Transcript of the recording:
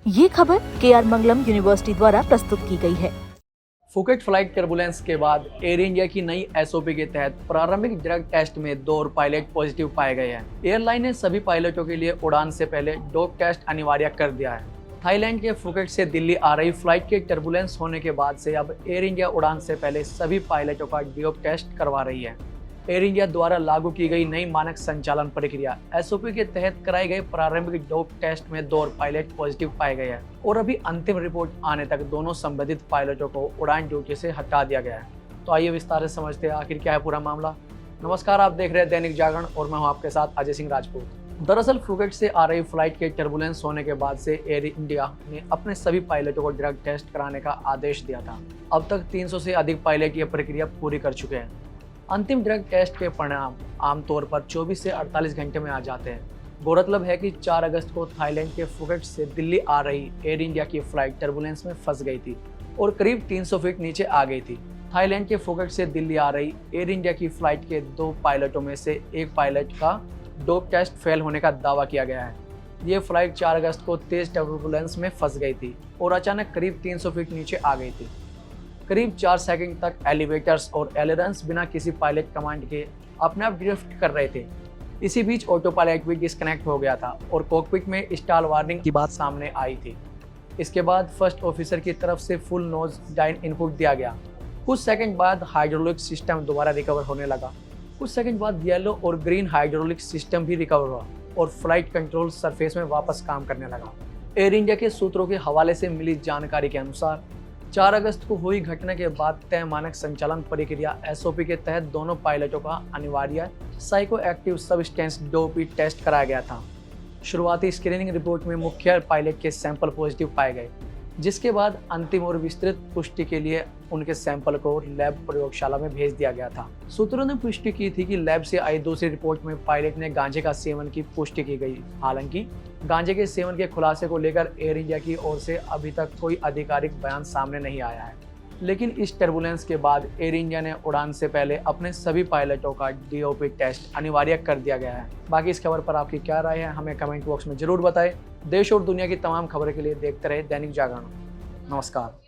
ये खबर KR मंगलम university द्वारा प्रस्तुत की गई है। फुकेट फ्लाइट टर्बुलेंस के बाद एयर इंडिया की नई एसओपी के तहत प्रारंभिक ड्रग टेस्ट में 2 और पायलट पॉजिटिव पाए गए हैं। एयरलाइन ने सभी पायलटों के लिए उड़ान से पहले डोप टेस्ट अनिवार्य कर दिया है। थाईलैंड के फुकेट से दिल्ली आ रही फ्लाइट के टर्बुलेंस होने के बाद से अब एयर इंडिया उड़ान से पहले सभी पायलटों का डोप टेस्ट करवा रही है। एयर इंडिया द्वारा लागू की गई नई मानक संचालन प्रक्रिया एसओपी के तहत कराए गए प्रारंभिक डोप टेस्ट में 2 और पायलट पॉजिटिव पाए गए हैं और अभी अंतिम रिपोर्ट आने तक दोनों संबंधित पायलटों को उड़ान ड्यूटी से हटा दिया गया है। तो आइए विस्तार से समझते हैं आखिर क्या है पूरा मामला। नमस्कार, आप देख रहे हैं दैनिक जागरण और मैं हूं आपके साथ अजय सिंह राजपूत। दरअसल फुकेट से आ रही फ्लाइट के टर्बुलेंस होने के बाद से एयर इंडिया ने अपने सभी पायलटों को ड्रग टेस्ट कराने का आदेश दिया था। अब तक 300 से अधिक पायलट ये प्रक्रिया पूरी कर चुके हैं। अंतिम ड्रग टेस्ट के परिणाम आमतौर पर 24 से 48 घंटे में आ जाते हैं। गौरतलब है कि 4 अगस्त को थाईलैंड के फुकेट से दिल्ली आ रही एयर इंडिया की फ्लाइट टर्बुलेंस में फंस गई थी और करीब 300 फीट नीचे आ गई थी। थाईलैंड के फुकेट से दिल्ली आ रही एयर इंडिया की फ्लाइट के 2 पायलटों में से एक पायलट का डोप टेस्ट फेल होने का दावा किया गया है। ये फ्लाइट 4 अगस्त को तेज टर्बुलेंस में फंस गई थी और अचानक करीब 300 फीट नीचे आ गई थी। करीब 4 सेकंड तक एलिवेटर्स और एलेरन्स बिना किसी पायलट कमांड के अपने आप ड्रिफ्ट कर रहे थे। इसी बीच ऑटो पायलट भी डिस्कनेक्ट हो गया था और कॉकपिट में स्टॉल वार्निंग की बात सामने आई थी। इसके बाद फर्स्ट ऑफिसर की तरफ से फुल नोज डाइन इनपुट दिया गया। कुछ सेकंड बाद हाइड्रोलिक सिस्टम दोबारा रिकवर होने लगा। कुछ सेकंड बाद येलो और ग्रीन हाइड्रोलिक सिस्टम भी रिकवर हुआ और फ्लाइट कंट्रोल सरफेस में वापस काम करने लगा। एयर इंडिया के सूत्रों के हवाले से मिली जानकारी के अनुसार 4 अगस्त को हुई घटना के बाद तय मानक संचालन प्रक्रिया एसओपी के तहत दोनों पायलटों का अनिवार्य psycho active substance dope test कराया गया था। शुरुआती स्क्रीनिंग रिपोर्ट में मुख्य पायलट के सैंपल पॉजिटिव पाए गए, जिसके बाद अंतिम और विस्तृत पुष्टि के लिए उनके सैंपल को लैब प्रयोगशाला में भेज दिया गया था। सूत्रों ने पुष्टि की थी कि लैब से आई दूसरी रिपोर्ट में पायलट ने गांजे का सेवन की पुष्टि की गई। हालांकि गांजे के सेवन के खुलासे को लेकर एयर इंडिया की ओर से अभी तक कोई आधिकारिक बयान सामने नहीं आया है, लेकिन इस टर्बुलेंस के बाद एयर इंडिया ने उड़ान से पहले अपने सभी पायलटों का डीओपी टेस्ट अनिवार्य कर दिया गया है। बाकी इस खबर पर आपकी क्या राय है, हमें कमेंट बॉक्स में जरूर बताएं। देश और दुनिया की तमाम खबरों के लिए देखते रहे दैनिक जागरण। नमस्कार।